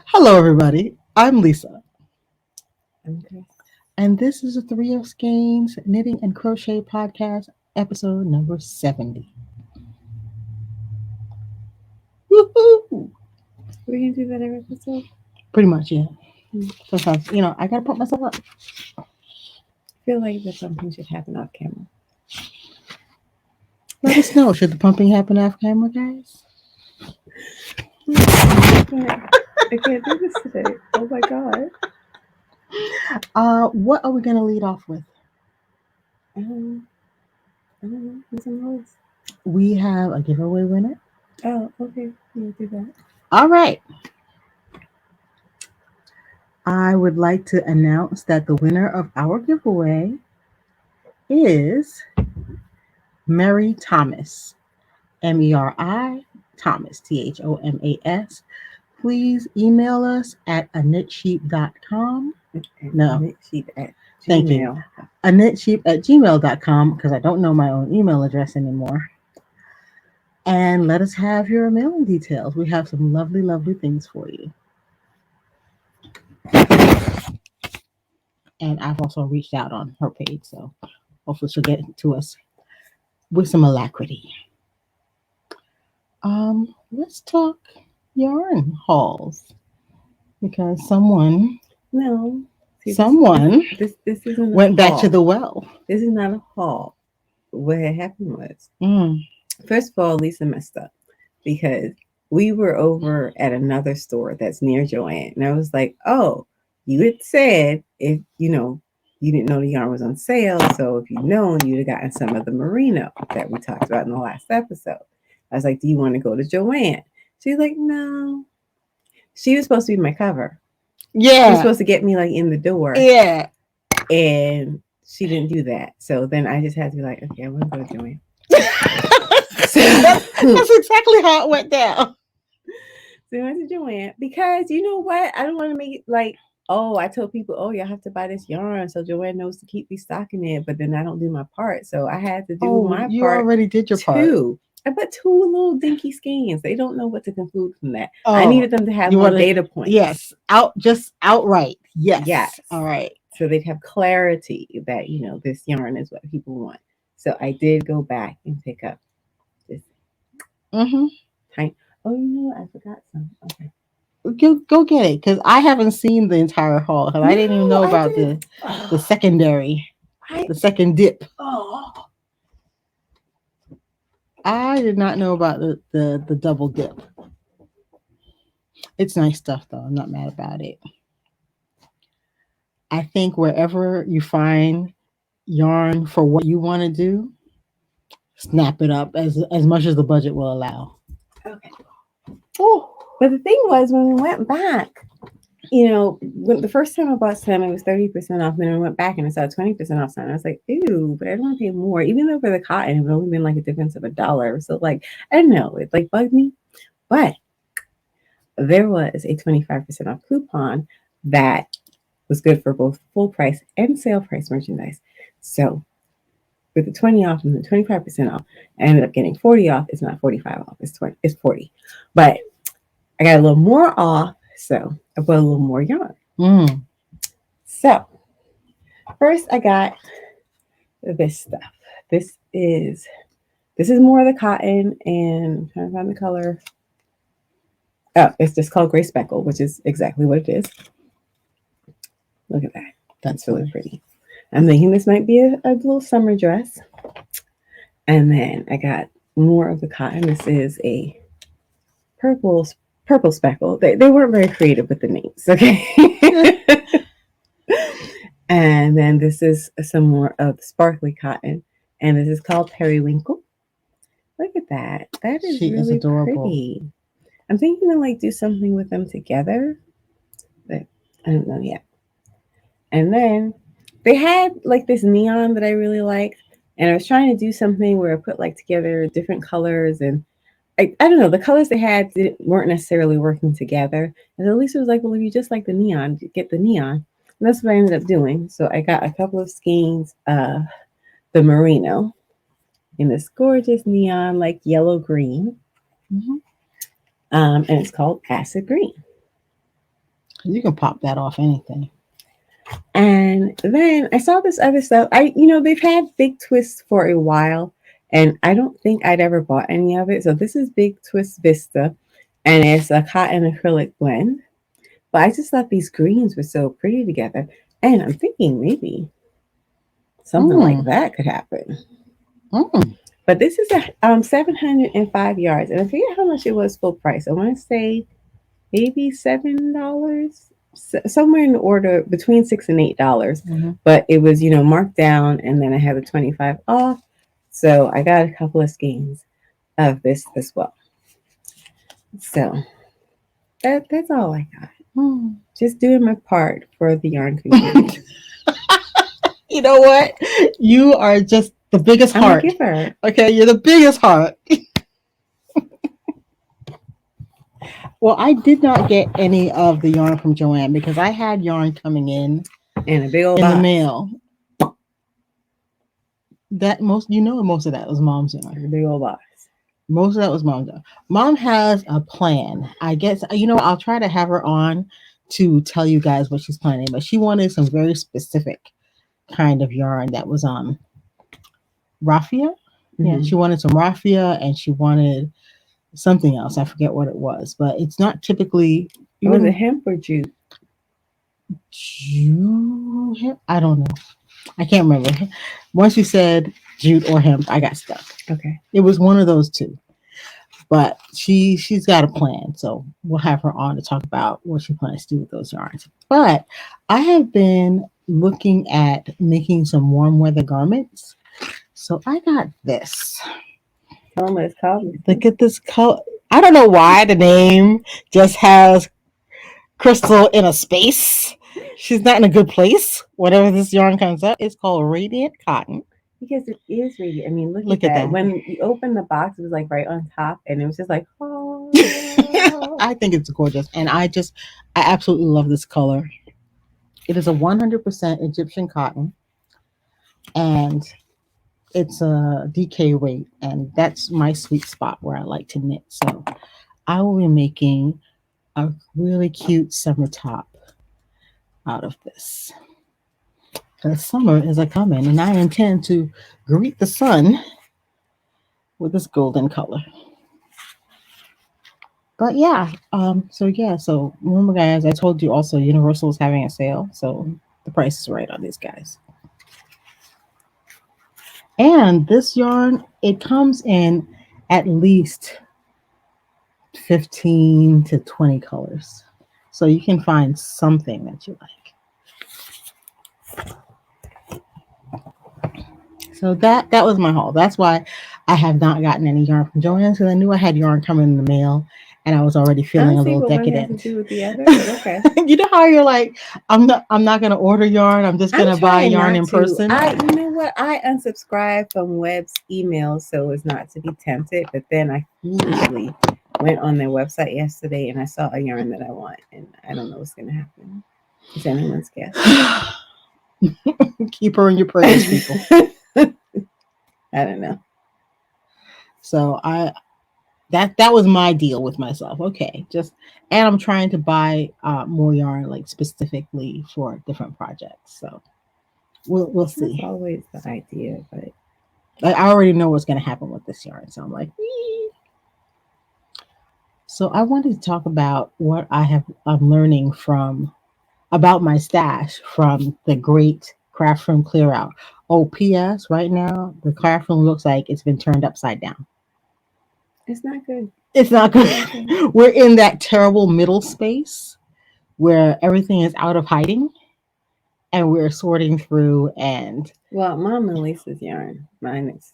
Hello, everybody. I'm Lisa, Okay. and this is a Three of Skeins Knitting and Crochet podcast, episode number 70. Woohoo! We can do that every episode. Pretty much, yeah. Hmm. Sometimes, I gotta put myself up. I feel like that something should happen off camera. Let us know. Should the pumping happen off camera, guys? I can't do this today. Oh my god. What are we gonna lead off with? Um, I don't know. Who's on the list? We have a giveaway winner. Oh, okay. We'll do that. All right. I would like to announce that the winner of our giveaway is Mary Thomas. Meri Thomas, Thomas. Please email us at aknitsheep.com. No. Sheet at Thank you. Gmail. aknitsheep@gmail.com because I don't know my own email address anymore. And let us have your mailing details. We have some lovely, lovely things for you. And I've also reached out on her page, so hopefully she'll get to us with some alacrity. Let's talk yarn hauls because someone No. See, this isn't a went back to haul. the well. This is not a haul. What had happened was, Mm. first of all, Lisa messed up because we were over at another store that's near Joann. And I was like, oh, you had said if you didn't know the yarn was on sale. So if you'd known, you'd have gotten some of the merino that we talked about in the last episode. I was like, do you want to go to Joann? She's like, no. She was supposed to be my cover. She was Yeah. supposed to get me like in the door. Yeah. And she didn't do that. So then I just had to be like, okay, I'm going to go to Joann. That's exactly how it went down. So I went to Joann because you know what? I don't want to make it like, oh, I told people, oh, y'all have to buy this yarn so Joann knows to keep restocking it, but then I don't do my part. So I had to do my you part already did your part. too. I put two little dinky Skeins. They don't know what to conclude from that. Oh, I needed them to have more data points. Yes, outright. Yes. Yes. All right. So they'd have clarity that, this yarn is what people want. So I did go back and pick up this tiny. Oh, you know what? I forgot some. Okay. Go get it because I haven't seen the entire haul because I didn't even know about the secondary, the second dip. Oh. I did not know about the double dip. It's nice stuff though. I'm not mad about it. I think wherever you find yarn for what you want to do, snap it up as much as the budget will allow. Okay. Oh, but the thing was when we went back, when the first time I bought some, it was 30% off. Then I went back and I saw 20% off some. I was like, ew, but I don't want to pay more. Even though for the cotton, it would only been like a difference of $1. So like, I don't know, it like bugged me. But there was a 25% off coupon that was good for both full price and sale price merchandise. So with the 20 off and the 25% off, I ended up getting 40 off. It's not 45 off. It's 40. But I got a little more off, so I bought a little more yarn. So first I got this stuff. This is more of the cotton, and I'm trying to find the color. Oh, it's just called Gray Speckle, which is exactly what it is. Look at that. That's really pretty. I'm thinking this might be a little summer dress. And then I got more of the cotton. This is a purple speckle. They weren't very creative with the names, okay? And then this is some more of the sparkly cotton. And this is called Periwinkle. Look at that. That is really adorable. Pretty. I'm thinking to like do something with them together, but I don't know yet. And then they had like this neon that I really liked, and I was trying to do something where I put like together different colors, and I don't know, the colors they had weren't necessarily working together. And at least it was like, well, if you just like the neon, get the neon. And that's what I ended up doing. So I got a couple of skeins of the merino in this gorgeous neon, like yellow green. And it's called Acid Green. You can pop that off anything. And then I saw this other stuff. They've had Big Twist for a while, and I don't think I'd ever bought any of it. So this is Big Twist Vista, and it's a cotton acrylic blend. But I just thought these greens were so pretty together, and I'm thinking maybe something like that could happen. But this is a 705 yards, and I forget how much it was full price. I want to say maybe $7, somewhere in the order between $6 and $8. But it was marked down, and then I had the 25 off, so I got a couple of skeins of this as well. So that's all I got. Just doing my part for the yarn community. You know what? You are just the biggest heart. I'm a giver. Okay, you're the biggest heart. Well, I did not get any of the yarn from Joann because I had yarn coming in a big old in box. the mail. Most of that was Mom's yarn. A big old box. Most of that was Mom's yarn. Mom has a plan. I guess I'll try to have her on to tell you guys what she's planning, but she wanted some very specific kind of yarn that was raffia. Yeah, she wanted some raffia, and she wanted something else. I forget what it was, but it's not typically. Was it hemp or jute? Jute hemp? I don't know. I can't remember. Once you said jute or hemp, I got stuck. Okay. It was one of those two. But she's got a plan, so we'll have her on to talk about what she plans to do with those yarns. But I have been looking at making some warm weather garments. So I got this. Tell them what it's called. Look at this color. I don't know why the name just has Crystal in a space. She's not in a good place. Whatever this yarn comes up, it's called Radiant Cotton. Because it is radiant. I mean, look at that. When you open the box, it was like right on top, and it was just like, oh. I think it's gorgeous, and I absolutely love this color. It is a 100% Egyptian cotton, and it's a DK weight, and that's my sweet spot where I like to knit. So I will be making a really cute summer top out of this. The summer is a coming, and I intend to greet the sun with this golden color. But yeah, so remember, guys, I told you also Universal is having a sale, so the price is right on these guys. And this yarn, it comes in at least 15 to 20 colors, so you can find something that you like. So that was my haul. That's why I have not gotten any yarn from Joann, because I knew I had yarn coming in the mail, and I was already feeling a little decadent. One has to do with the other, but okay. You know how you're like, I'm not going to order yarn. I'm just going to buy yarn in person. You know what? I unsubscribed from Web's emails so as not to be tempted. But then I foolishly went on their website yesterday, and I saw a yarn that I want, and I don't know what's going to happen. It's anyone's guess. Keep her in your prayers, people. I don't know. So that was my deal with myself. Okay, and I'm trying to buy more yarn, like specifically for different projects. So we'll see. That's always the idea, but I already know what's going to happen with this yarn. So I'm like, ee. So I wanted to talk about what I'm learning about my stash from the great craft room clear out. Oh, P.S. Right now, the craft room looks like it's been turned upside down. It's not good. It's not good. We're in that terrible middle space where everything is out of hiding, and we're sorting through. And well, Mom and Lisa's yarn, mine is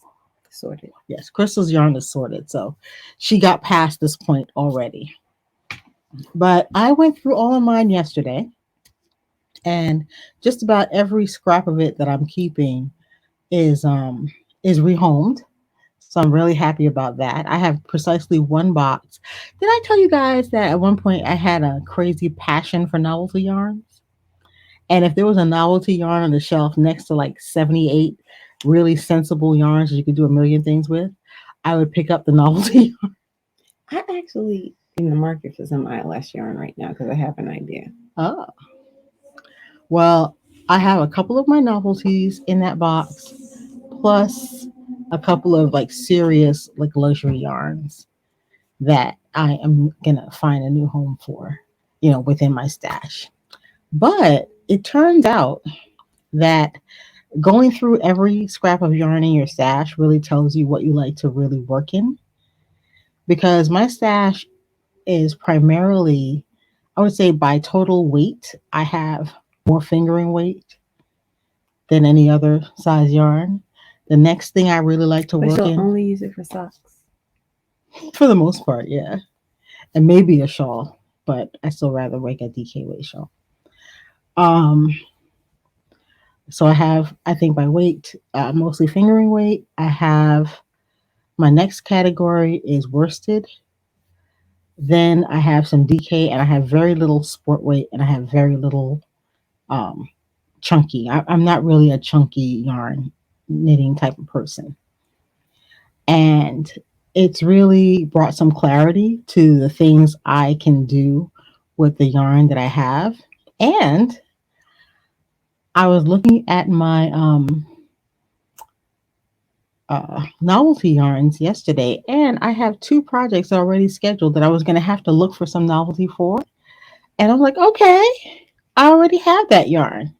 sorted. Yes, Crystal's yarn is sorted, so she got past this point already. But I went through all of mine yesterday, and just about every scrap of it that I'm keeping is rehomed. So I'm really happy about that. I have precisely one box. Did I tell you guys that at one point I had a crazy passion for novelty yarns? And if there was a novelty yarn on the shelf next to like 78 really sensible yarns that you could do a million things with, I would pick up the novelty yarn. I actually in the market for some eyelash yarn right now because I have an idea. Oh, well, I have a couple of my novelties in that box, plus a couple of like serious like luxury yarns that I am gonna find a new home for, within my stash. But it turns out that going through every scrap of yarn in your stash really tells you what you like to really work in. Because my stash is primarily, I would say by total weight, I have more fingering weight than any other size yarn. The next thing I really like to But work you'll in, only use it for socks. for the most part, yeah, and maybe a shawl, but I still rather make a DK weight shawl. Um, so I have, I think by weight, mostly fingering weight. I have my next category is worsted. Then I have some DK, and I have very little sport weight, and I have very little um, chunky. I'm not really a chunky yarn knitting type of person. And it's really brought some clarity to the things I can do with the yarn that I have. And I was looking at my novelty yarns yesterday, and I have two projects already scheduled that I was going to have to look for some novelty for. And I'm like, okay, I already have that yarn.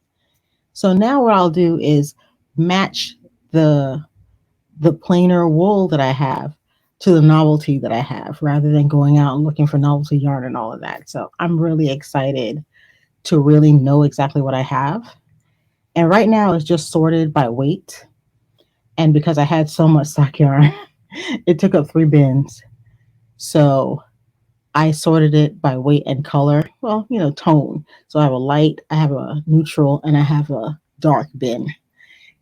So now what I'll do is match the the plainer wool that I have to the novelty that I have rather than going out and looking for novelty yarn and all of that. So I'm really excited to really know exactly what I have. And right now it's just sorted by weight. And because I had so much stock yarn, it took up 3 bins. So I sorted it by weight and color. Well, tone. So I have a light, I have a neutral, and I have a dark bin.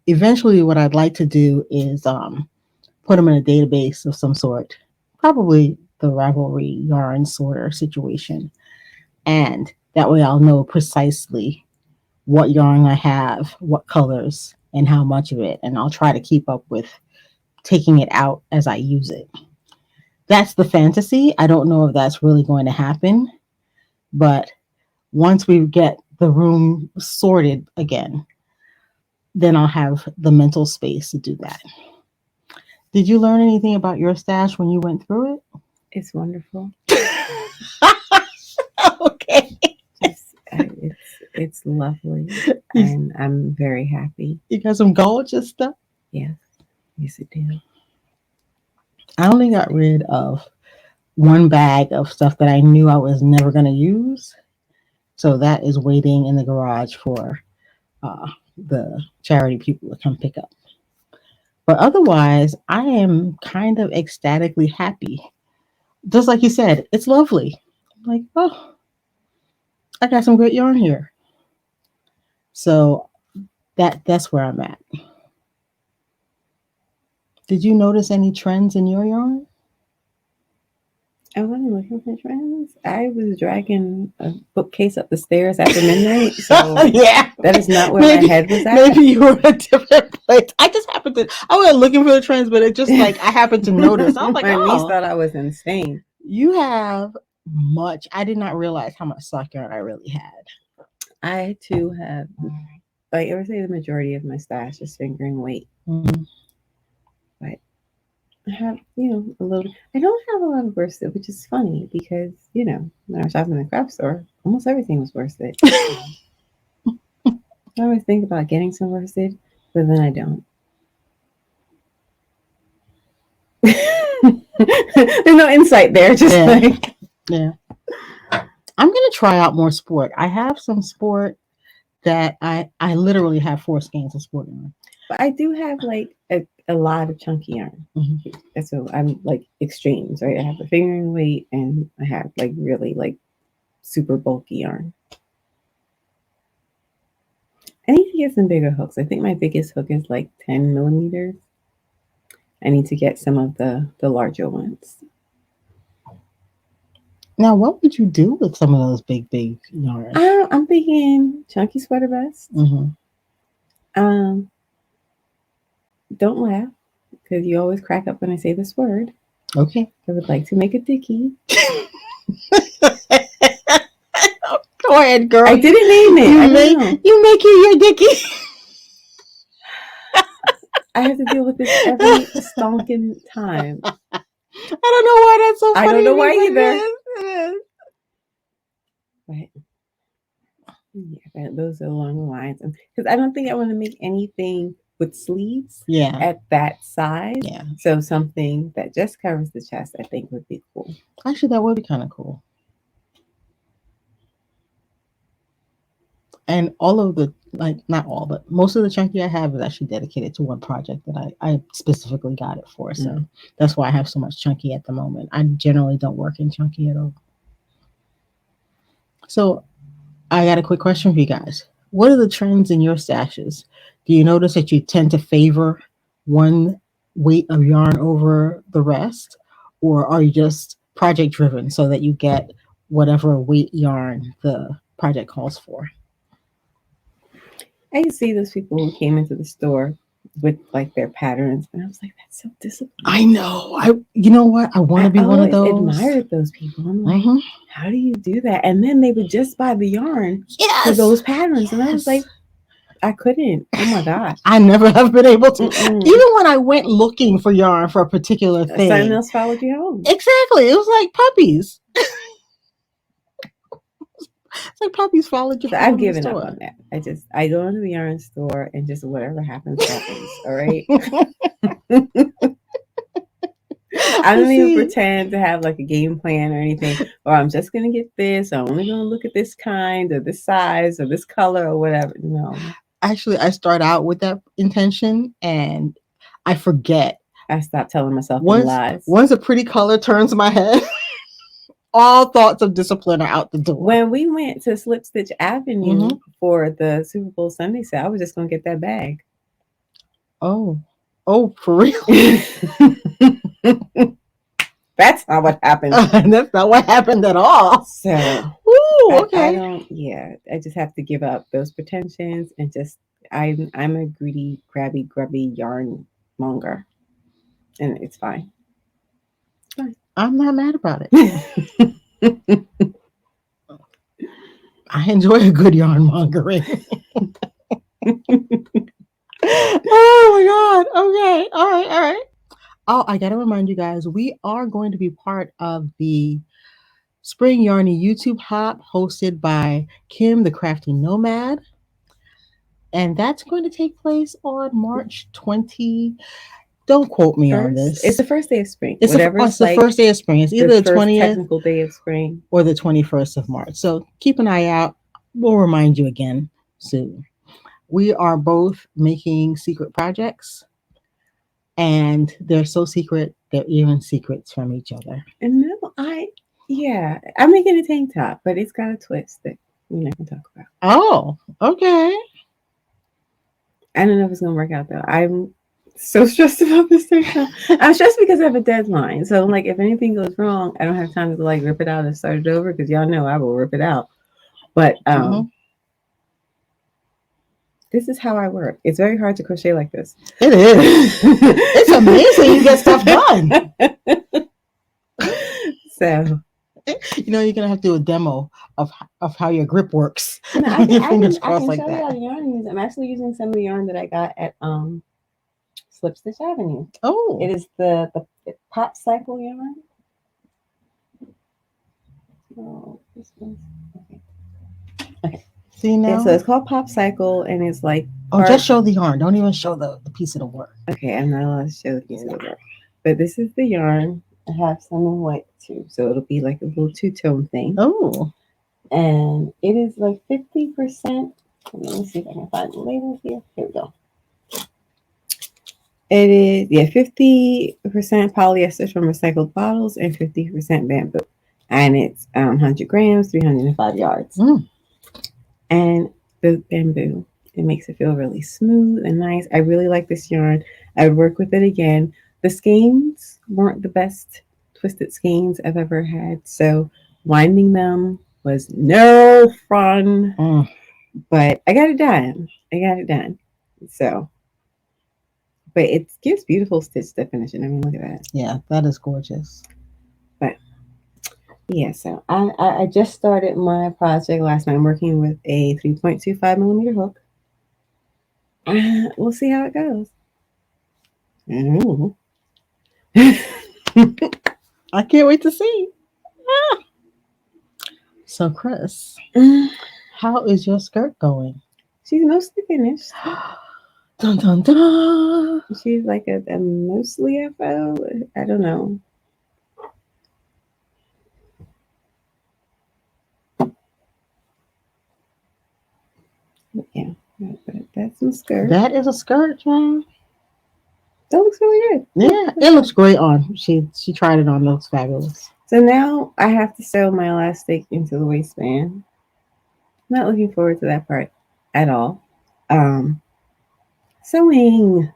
Eventually, what I'd like to do is put them in a database of some sort, probably the Ravelry yarn sorter situation. And that way I'll know precisely what yarn I have, what colors, and how much of it. And I'll try to keep up with taking it out as I use it. That's the fantasy. I don't know if that's really going to happen, but once we get the room sorted again, then I'll have the mental space to do that. Did you learn anything about your stash when you went through it? It's wonderful. Okay. It's lovely, and I'm very happy. You got some gorgeous stuff? Yes, yes, it did. I only got rid of one bag of stuff that I knew I was never going to use. So that is waiting in the garage for uh, the charity people to come pick up. But otherwise, I am kind of ecstatically happy. Just like you said, it's lovely. I'm like, oh, I got some great yarn here. So that's where I'm at. Did you notice any trends in your yarn? I wasn't looking for trends. I was dragging a bookcase up the stairs after midnight, so yeah, that is not where my head was at. Maybe you were in a different place. I wasn't looking for the trends, but it just like I happened to notice. I was like, my niece oh, thought I was insane. you have much. I did not realize how much sock yarn I really had. I too have, like I would say, the majority of my stash is fingering weight. Mm-hmm. But I have, a little. I don't have a lot of worsted, which is funny because when I was shopping in the craft store, almost everything was worsted. I always think about getting some worsted, but then I don't. There's no insight there. Just yeah. I'm gonna try out more sport. I have some sport that I literally have 4 skeins of sport yarn. But I do have like a lot of chunky yarn. Mm-hmm. So I'm like extremes, right? I have the fingering weight and I have like really like super bulky yarn. I need to get some bigger hooks. I think my biggest hook is like 10 millimeters. I need to get some of the larger ones. Now, what would you do with some of those big yarns? I'm thinking chunky sweater vest. Mm-hmm. Don't laugh because you always crack up when I say this word. Okay. I would like to make a dicky. Go ahead, girl. I didn't name it. I don't know. You make it your Dickie. I have to deal with this every stonking time. I don't know why that's so funny. I don't know why either. It is. But yeah, those are along the lines. Because I don't think I want to make anything with sleeves at that size. Yeah. So something that just covers the chest, I think would be cool. Actually, that would be kind of cool. And all of the, like, not all, but most of the chunky I have is actually dedicated to one project that I specifically got it for. So that's why I have so much chunky at the moment. I generally don't work in chunky at all. So I got a quick question for you guys. What are the trends in your stashes? Do you notice that you tend to favor one weight of yarn over the rest? Or are you just project driven so that you get whatever weight yarn the project calls for? I can see those people who came into the store with like their patterns, and I was like, "That's so disciplined." I know. You know what? I want to be one of those. I admired those people. I'm like, how do you do that? And then they would just buy the yarn for those patterns, and I was like, I couldn't. Oh my gosh, I never have been able to. Even when I went looking for yarn for a particular thing, something else followed you home. Exactly. It was like puppies. It's like puppies followed you. So I've given up on that. I go into the yarn store and just whatever happens, happens. All right. I don't even pretend to have like a game plan or anything, or I'm just gonna get this. I'm only gonna look at this kind or this size or this color or whatever. No. Actually, I start out with that intention and I forget. I stop telling myself lies. Once a pretty color turns my head, all thoughts of discipline are out the door. When we went to Slip Stitch Avenue for the Super Bowl Sunday sale, I was just gonna get that bag. Oh, for real? That's not what happened. That's not what happened at all. So, okay. I just have to give up those pretensions and just I'm a greedy, crabby, grubby yarn monger, and it's fine. I'm not mad about it. I enjoy a good yarn mongering. Oh my God. Okay. All right. Oh, I got to remind you guys, we are going to be part of the Spring Yarny YouTube Hop hosted by Kim, the Crafty Nomad. And that's going to take place on March 20. Don't quote me on this. It's the first day of spring. It's the first day of spring. It's either the 20th technical day of spring or the 21st of March. So keep an eye out. We'll remind you again soon. We are both making secret projects, and they're so secret they're even secrets from each other. And no, I'm making a tank top, but it's got a twist that we're not gonna talk about. Oh, okay. I don't know if it's gonna work out though. I'm so stressed about this thing. I'm stressed because I have a deadline. So I'm like, if anything goes wrong, I don't have time to like rip it out and start it over because y'all know I will rip it out. But this is how I work. It's very hard to crochet like this. It is. It's amazing you get stuff done. So, you're gonna have to do a demo of how your grip works. No, I can show you how the yarn is. I'm actually using some of the yarn that I got at Slip Stitch Avenue. Oh, it is the Pop Cycle yarn. Oh, this one's okay. See now? Yeah, so it's called Pop Cycle, and it's like just show the yarn. Don't even show the piece of the work. Okay, I'm not allowed to show the piece of the work. But this is the yarn. I have some in white too, so it'll be like a little two-tone thing. Oh, and it is like 50%. Let me see if I can find the label here. Here we go. It is 50% polyester from recycled bottles and 50% bamboo, and it's 100 grams, 305 yards. And the bamboo, it makes it feel really smooth and nice. I really like this yarn. I would work with it again. The skeins weren't the best twisted skeins I've ever had, so winding them was no fun. But I got it done. So, but it gives beautiful stitch definition. I mean, look at that. Yeah, that is gorgeous. But Yeah, so I just started my project last night. I'm working with a 3.25 millimeter hook. We'll see how it goes. Ooh. I can't wait to see. Ah. So, Chris, how is your skirt going? She's mostly finished. Dun dun dun. She's like a mostly FO. I don't know. Yeah, that's my skirt. That is a skirt, man. That looks really good. Yeah, it looks great on. She tried it on. It looks fabulous. So now I have to sew my elastic into the waistband. Not looking forward to that part at all. Sewing.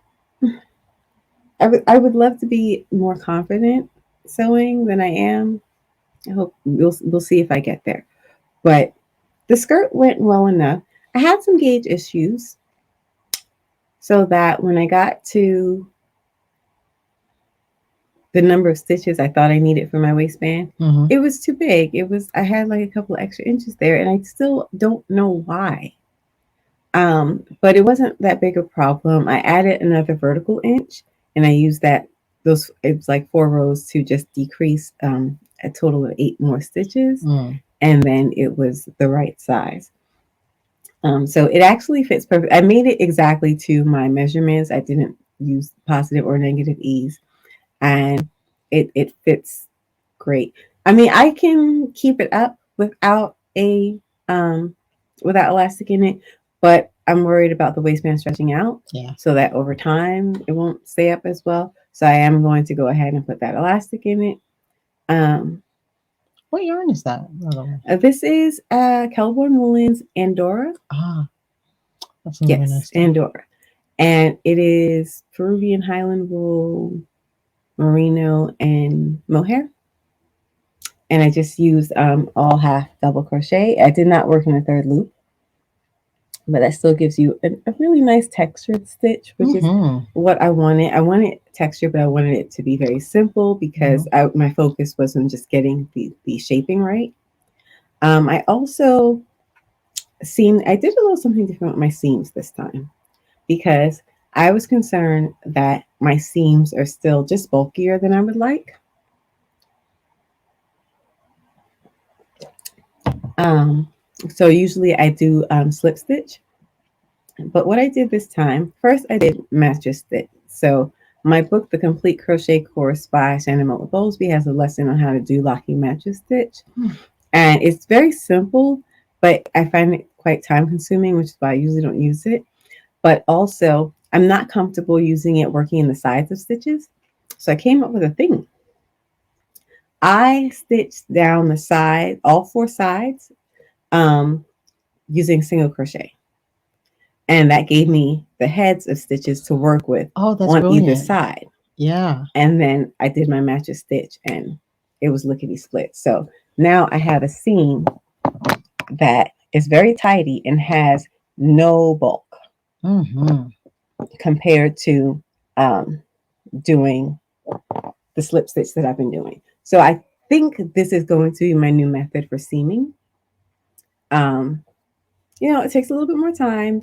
I would love to be more confident sewing than I am. I hope we'll see if I get there. But the skirt went well enough. I had some gauge issues, so that when I got to the number of stitches I thought I needed for my waistband, it was too big. I had like a couple of extra inches there, and I still don't know why. But it wasn't that big a problem. I added another vertical inch, and I used that. It was like 4 rows to just decrease a total of 8 more stitches, and then it was the right size. So it actually fits perfect. I made it exactly to my measurements. I didn't use positive or negative ease, and it fits great. I mean, I can keep it up without without elastic in it, but I'm worried about the waistband stretching out. Yeah. So that over time it won't stay up as well. So I am going to go ahead and put that elastic in it. What yarn is that? This is Kelborn Woolens Andorra. Ah, that's really nice. Andorra. And it is Peruvian Highland wool, merino, and mohair. And I just used all half double crochet. I did not work in a third loop, but that still gives you a really nice textured stitch, which is what I wanted. I wanted texture, but I wanted it to be very simple because my focus was on just getting the shaping right. I also I did a little something different with my seams this time because I was concerned that my seams are still just bulkier than I would like. So usually I do slip stitch, but what I did this time, first I did mattress stitch. So my book, The Complete Crochet Course by Shannon Motley Bowlesby, has a lesson on how to do locking mattress stitch. And it's very simple, but I find it quite time consuming, which is why I usually don't use it. But also, I'm not comfortable using it working in the sides of stitches. So I came up with a thing. I stitched down the side, all 4 sides, using single crochet. And that gave me the heads of stitches to work with on brilliant. Either side. Yeah. And then I did my mattress stitch and it was lickety split. So now I have a seam that is very tidy and has no bulk compared to doing the slip stitch that I've been doing. So I think this is going to be my new method for seaming. It takes a little bit more time.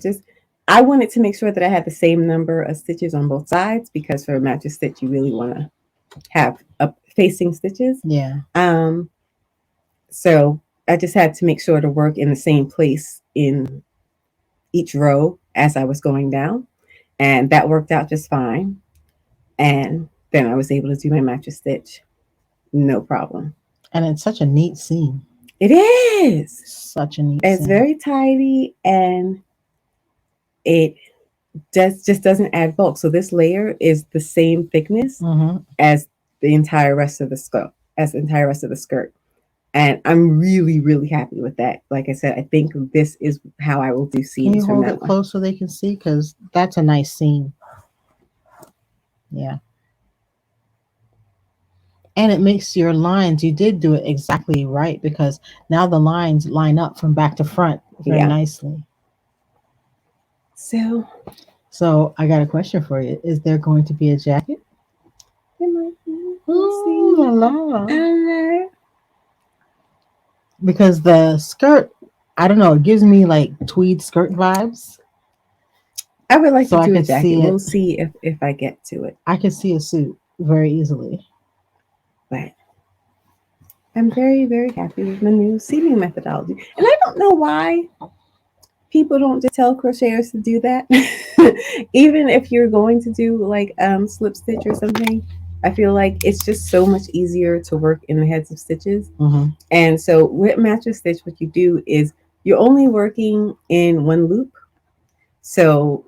I wanted to make sure that I had the same number of stitches on both sides because for a mattress stitch, you really want to have facing stitches. Yeah. So I just had to make sure to work in the same place in each row as I was going down. And that worked out just fine. And then I was able to do my mattress stitch. No problem. And it's such a neat seam. It is. Such a neat It's seam. very tidy and it just doesn't add bulk. So this layer is the same thickness as the entire rest of the skirt. And I'm really, really happy with that. Like I said, I think this is how I will do seams. Can you hold it close so they can see? Because that's a nice seam. Yeah. And it makes your lines, you did do it exactly right because now the lines line up from back to front very nicely. So I got a question for you. Is there going to be a jacket? Ooh, la la. because the skirt, I don't know, it gives me like tweed skirt vibes. I would like So to I do a could jacket. see it. We'll see if I get to it. I could see a suit very easily. But I'm very, very happy with my new seaming methodology. And I don't know why people don't just tell crocheters to do that. Even if you're going to do like slip stitch or something, I feel like it's just so much easier to work in the heads of stitches. Mm-hmm. And so with mattress stitch, what you do is you're only working in one loop. So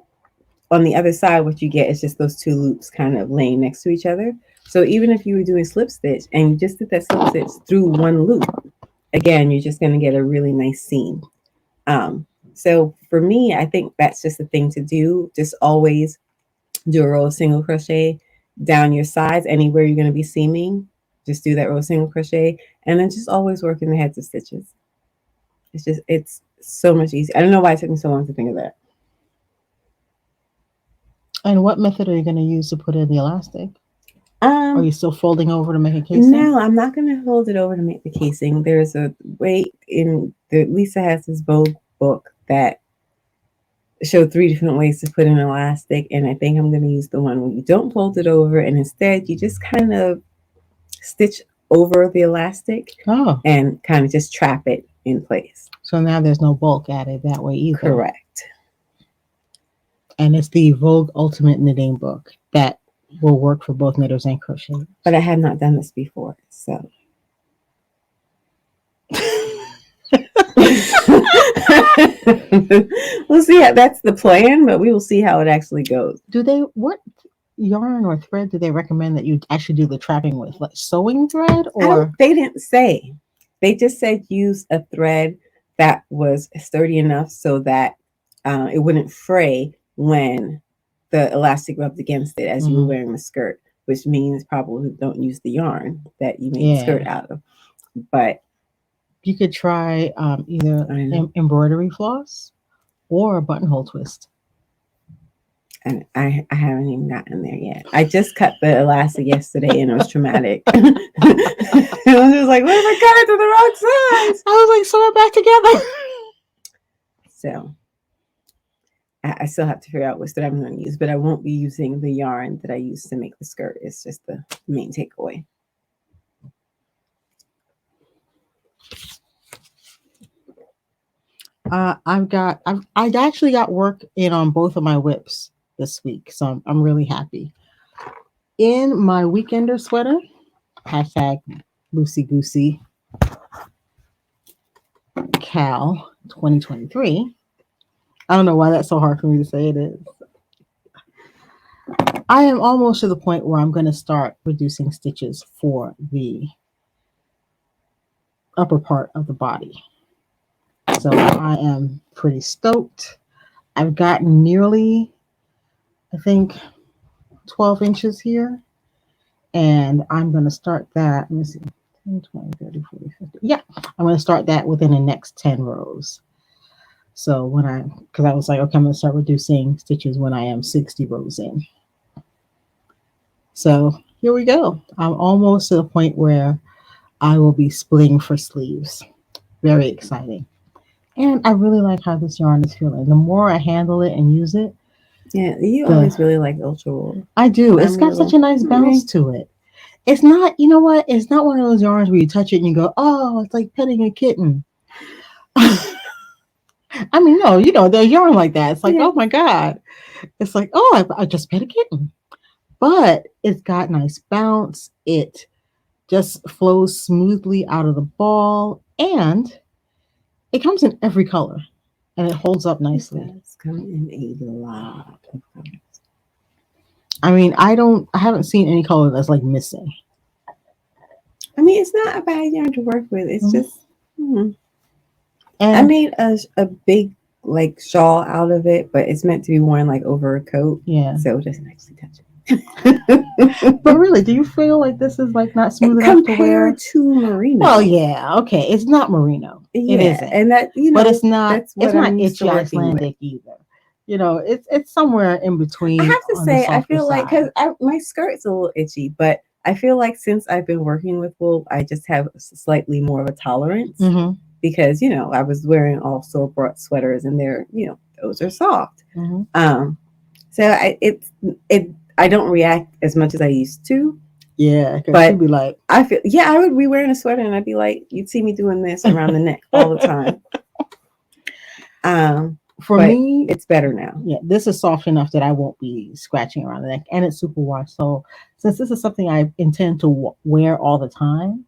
on the other side, what you get is just those two loops kind of laying next to each other. So even if you were doing slip stitch and you just did that slip stitch through one loop, again, you're just going to get a really nice seam. So for me, I think that's just the thing to do. Just always do a row of single crochet down your sides, anywhere you're going to be seaming. Just do that row of single crochet, and then just always work in the heads of stitches. It's so much easier. I don't know why it took me so long to think of that. And what method are you going to use to put in the elastic? Are you still folding over to make a casing? No, I'm not going to fold it over to make the casing. There's a way Lisa has this Vogue book that showed 3 different ways to put in an elastic, and I think I'm going to use the one where you don't fold it over, and instead you just kind of stitch over the elastic and kind of just trap it in place. So now there's no bulk added that way either. Correct. And it's the Vogue Ultimate Knitting Book that will work for both knitters and crocheters. But I had not done this before, so. We'll see how that's the plan, but we will see how it actually goes. What yarn or thread do they recommend that you actually do the trapping with? Like sewing thread, or they didn't say. They just said use a thread that was sturdy enough so that it wouldn't fray when the elastic rubbed against it as you were wearing the skirt, which means probably don't use the yarn that you made the skirt out of. But you could try either embroidery floss or a buttonhole twist. And I haven't even gotten there yet. I just cut the elastic yesterday and it was traumatic. I was just like, what if I cut it to the wrong size? I was like, sew it back together. So I still have to figure out what thread I'm going to use, but I won't be using the yarn that I used to make the skirt. It's just the main takeaway. I actually got work in on both of my whips this week, so I'm really happy. In my weekender sweater, hashtag Loosey Goosey Cal 2023. I don't know why that's so hard for me to say. It is. I am almost to the point where I'm going to start reducing stitches for the upper part of the body. So I am pretty stoked. I've gotten nearly, I think, 12 inches here. And I'm going to start that. Let me see. 10, 20, 30, 40, 50. Yeah, I'm going to start that within the next 10 rows. So because I was like, okay, I'm going to start reducing stitches when I am 60 rows in. So here we go. I'm almost to the point where I will be splitting for sleeves. Very exciting. And I really like how this yarn is feeling. The more I handle it and use it. Yeah, you always really like ultra wool. I do. It's got such a nice bounce to it. It's not, you know what? It's not one of those yarns where you touch it and you go, oh, it's like petting a kitten. I mean, no, there's yarn like that. It's like, oh my God. It's like, oh, I just pet a kitten. But it's got nice bounce. It just flows smoothly out of the ball. And it comes in every color. And it holds up nicely. It's coming in a lot of colors. I mean, I haven't seen any color that's like missing. I mean, it's not a bad yarn to work with. It's just, and I made a big like shawl out of it, but it's meant to be worn like over a coat. Yeah. So it doesn't actually touch it. But really, do you feel like this is like not smooth enough to wear? Compared to merino. Well, yeah, okay. It's not merino. Yeah, it isn't. And that, but it's not itchy Icelandic either. It's somewhere in between. I have to say, I feel like, because my skirt's a little itchy, but I feel like since I've been working with wool, I just have slightly more of a tolerance Mm-hmm. because, I was wearing all store-bought sweaters and those are soft. Mm-hmm. So I don't react as much as I used to. Yeah, because But she'd be like, I feel, I would be wearing a sweater and I'd be like, you'd see me doing this around the neck all the time. for me, it's better now. Yeah, this is soft enough that I won't be scratching around the neck, and it's super wash. So since this is something I intend to wear all the time,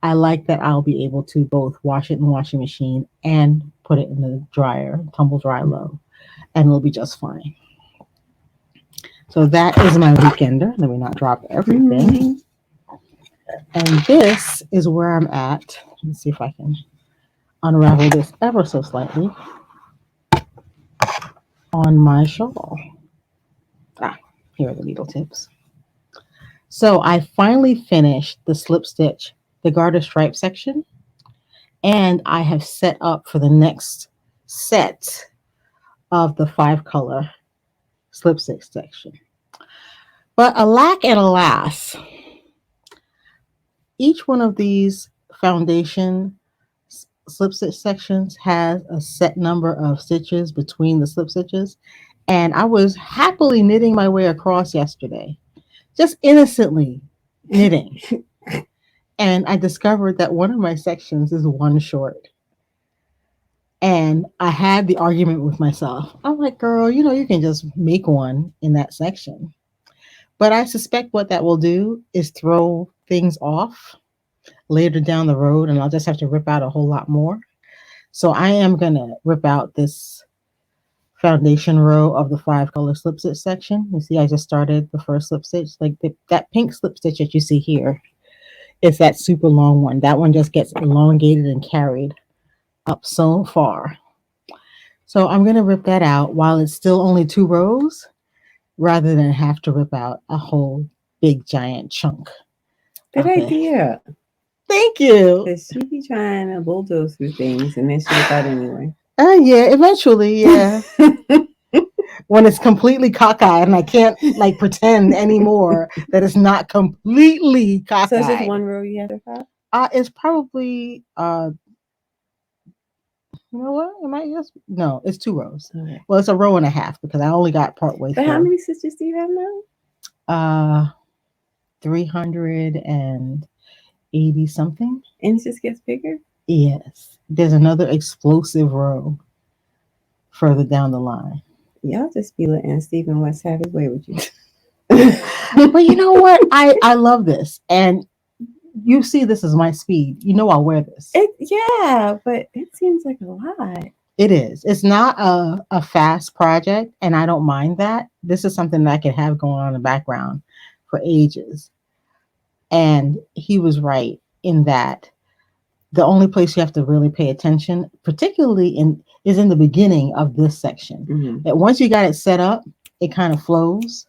I like that I'll be able to both wash it in the washing machine and put it in the dryer, tumble dry low, and it'll be just fine. So that is my weekender. Let me not drop everything. And this is where I'm at. Let me see if I can unravel this ever so slightly on my shawl. Here are the needle tips. So I finally finished the slip stitch, the garter stripe section, and I have set up for the next set of the 5-color slip stitch section. But alack and alas, each one of these foundation slip stitch sections has a set number of stitches between the slip stitches, and I was happily knitting my way across yesterday, just innocently knitting. And I discovered that one of my sections is one short. And I had the argument with myself. I'm like, girl, you can just make one in that section. But I suspect what that will do is throw things off later down the road, and I'll just have to rip out a whole lot more. So I am going to rip out this foundation row of the 5-color slip stitch section. You see, I just started the first slip stitch, like that pink slip stitch that you see here. It's that super long one. That one just gets elongated and carried up so far. So I'm going to rip that out while it's still only 2 rows rather than have to rip out a whole big giant chunk. Good idea. Thank you. Because she be trying to bulldoze through things and then she rip out anyway. Yeah, eventually, yeah. When it's completely cockeyed and I can't pretend anymore that it's not completely cockeyed. So it's just one row you have to cut? It's probably you know what? It might just no, it's 2 rows. Okay. Well, it's a row and a half because I only got part way through. But how many stitches do you have now? 380 something. And it just gets bigger? Yes. There's another explosive row further down the line. Y'all just be letting Stephen West have his way with you. But you know what? I love this. And you see this is my speed. I'll wear this. Yeah, but it seems like a lot. It is. It's not a fast project, and I don't mind that. This is something that I can have going on in the background for ages. And he was right in that the only place you have to really pay attention, particularly is in the beginning of this section. Mm-hmm. That once you got it set up, it kind of flows.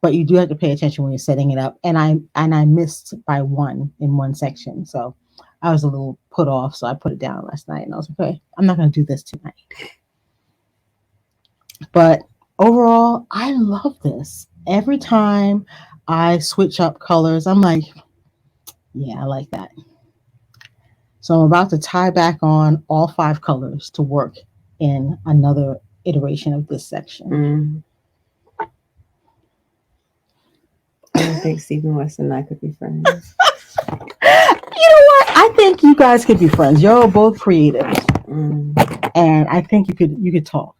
But you do have to pay attention when you're setting it up. And I missed by 1 in one section. So I was a little put off. So I put it down last night and I was like, okay, I'm not going to do this tonight. But overall, I love this. Every time I switch up colors, I'm like, yeah, I like that. So I'm about to tie back on all 5 colors to work in another iteration of this section. Mm. I don't think Stephen West and I could be friends. You know what? I think you guys could be friends. You're both creative, and I think you could talk.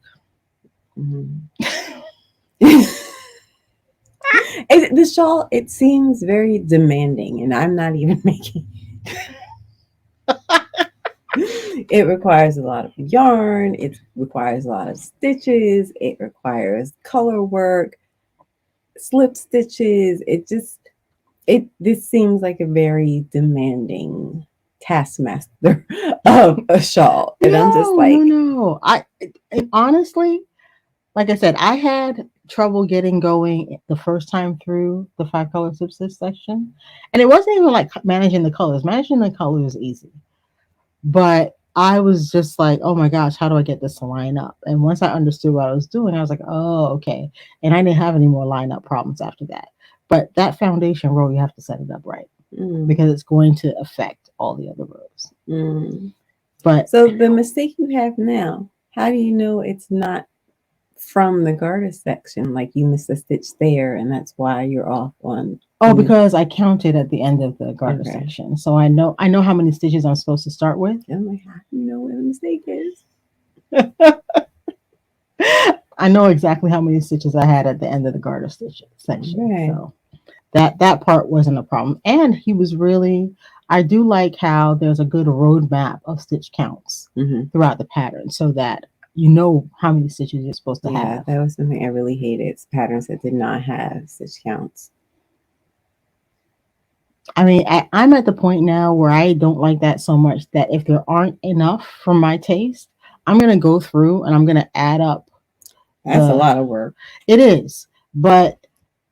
The shawl, it seems very demanding, and I'm not even making it requires a lot of yarn. It requires a lot of stitches. It requires color work, slip stitches. This seems like a very demanding taskmaster of a shawl. And I'm just like, no. Honestly, like I said, I had trouble getting going the first time through the 5-color slip stitch section. And it wasn't even like managing the colors. Managing the colors is easy. But I was just like, oh my gosh, how do I get this to line up? And once I understood what I was doing, I was like, oh, okay. And I didn't have any more line up problems after that. But that foundation row, you have to set it up right because it's going to affect all the other rows. But so the mistake you have now, how do you know it's not from the garter section? Like you missed a stitch there, and that's why you're off on. Because I counted at the end of the garter section, so I know how many stitches I'm supposed to start with. I'm like, how do you know where the mistake is? I know exactly how many stitches I had at the end of the garter stitch section. Right. So that part wasn't a problem. And he was really, I do like how there's a good roadmap of stitch counts throughout the pattern so that you know how many stitches you're supposed to have. That was something I really hated, patterns that did not have stitch counts. I mean, I'm at the point now where I don't like that so much that if there aren't enough for my taste, I'm going to go through and I'm going to add up. That's a lot of work. It is, but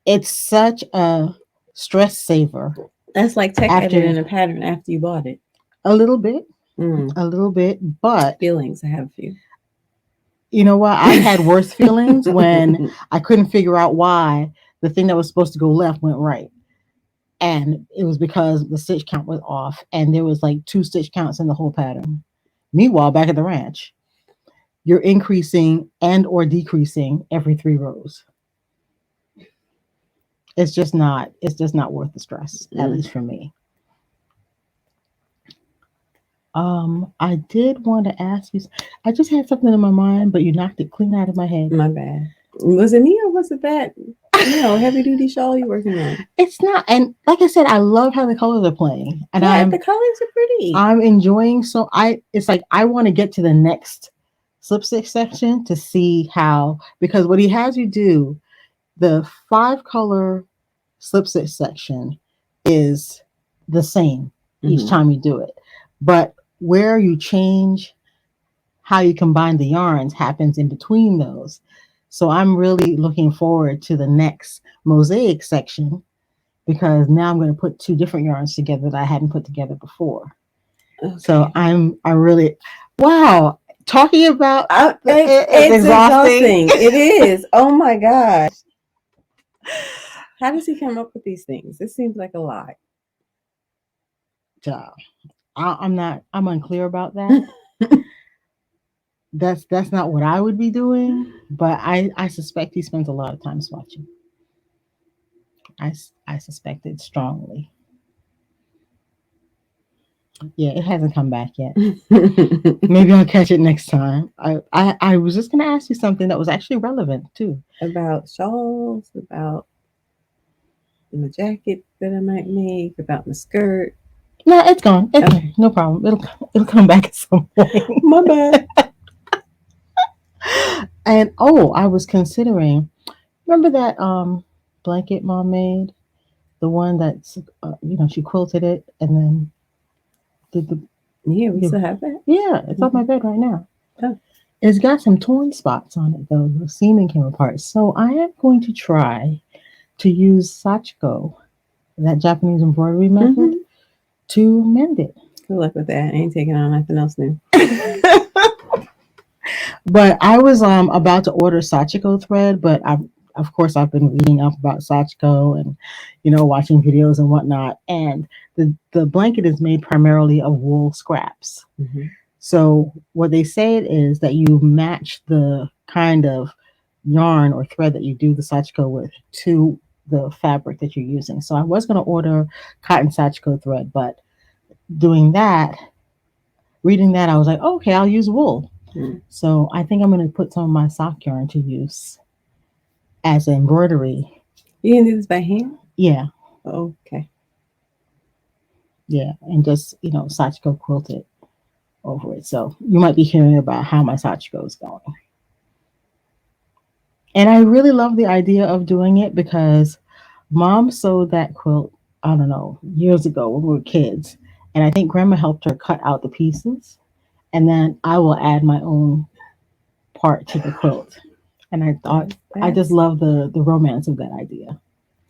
it's such a stress saver. That's like tech editing a pattern after you bought it. A little bit, but feelings. I have a few. You know what? I had worse feelings when I couldn't figure out why the thing that was supposed to go left went right. And it was because the stitch count was off and there was like 2 stitch counts in the whole pattern. Meanwhile, back at the ranch, you're increasing and or decreasing every 3 rows. It's just not worth the stress, at least for me. I did want to ask you, I just had something in my mind, but you knocked it clean out of my head. My bad. Was it me or was it that, heavy duty shawl you're working on? It's not. And like I said, I love how the colors are playing. And the colors are pretty. I'm enjoying. So it's like, I want to get to the next slip stitch section to see how, because what he has you do, the 5 color slip stitch section is the same each time you do it. But where you change how you combine the yarns happens in between those. So I'm really looking forward to the next mosaic section because now I'm going to put 2 different yarns together that I hadn't put together before. Okay. So I really, wow, talking about it's exhausting. It is. Oh my gosh. How does he come up with these things? This seems like a lot. I'm unclear about that. That's not what I would be doing, but I suspect he spends a lot of time swatching. I suspect it strongly. Yeah, it hasn't come back yet. Maybe I'll catch it next time. I was just going to ask you something that was actually relevant too. About shawls, about the jacket that I might make, about my skirt. No, it's gone. It's okay. No problem. It'll come back at some point. My bad. And I was considering. Remember that blanket Mom made, the one that's she quilted it and then did the. Yeah, we still have that. Yeah, it's on my bed right now. Oh. It's got some torn spots on it though. The seaming came apart. So I am going to try to use sashiko, that Japanese embroidery method, to mend it. Good luck with that. I ain't taking on nothing else new. But I was about to order sashiko thread, but of course I've been reading up about sashiko and watching videos and whatnot. And the blanket is made primarily of wool scraps. So what they say is that you match the kind of yarn or thread that you do the sashiko with to the fabric that you're using. So I was going to order cotton sashiko thread, but reading that, I was like, okay, I'll use wool. So I think I'm going to put some of my sock yarn to use as embroidery. You can do this by hand? Yeah. Okay. Yeah, and just sashiko quilt it over it. So you might be hearing about how my sashiko is going. And I really love the idea of doing it because Mom sewed that quilt, I don't know, years ago when we were kids. And I think Grandma helped her cut out the pieces. And then I will add my own part to the quilt. And I thought, I just love the romance of that idea.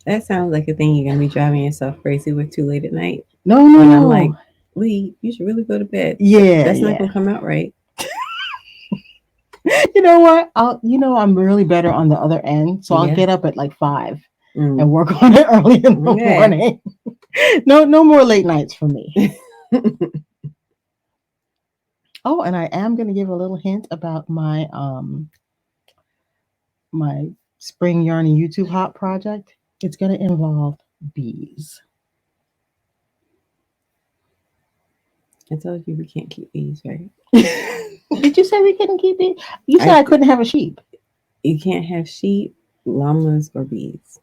That sounds like a thing you're going to be driving yourself crazy with too late at night. No. I'm like, Lee, you should really go to bed. Yeah. That's not going to come out right. You know what? I'm really better on the other end. So I'll get up at like 5 and work on it early in the morning. No more late nights for me. Oh, and I am going to give a little hint about my my Spring Yarny YouTube Hop project. It's going to involve bees. I told you we can't keep bees, right? Did you say we couldn't keep bees? You said I couldn't have a sheep. You can't have sheep, llamas, or bees.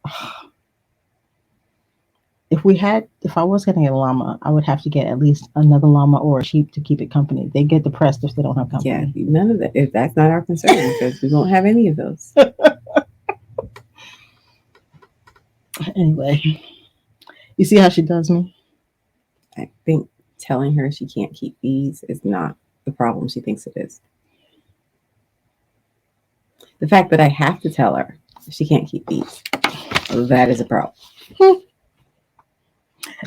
If I was getting a llama, I would have to get at least another llama or a sheep to keep it company. They get depressed if they don't have company. Yeah, none of that. If that's not our concern, because we won't have any of those. Anyway, you see how she does me? I think telling her she can't keep bees is not the problem she thinks it is. The fact that I have to tell her she can't keep bees, that is a problem.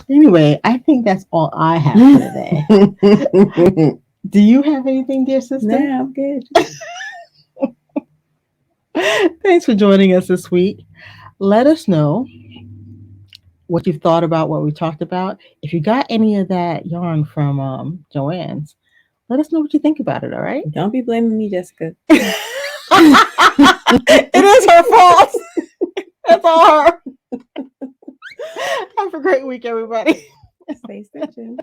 Anyway, I think that's all I have for today. Do you have anything, dear sister? No, I'm good. Thanks for joining us this week. Let us know what you've thought about what we talked about. If you got any of that yarn from Joanne's, let us know what you think about it, all right? Don't be blaming me, Jessica. It is her fault. That's all her. Have a great week, everybody. Stay stitching.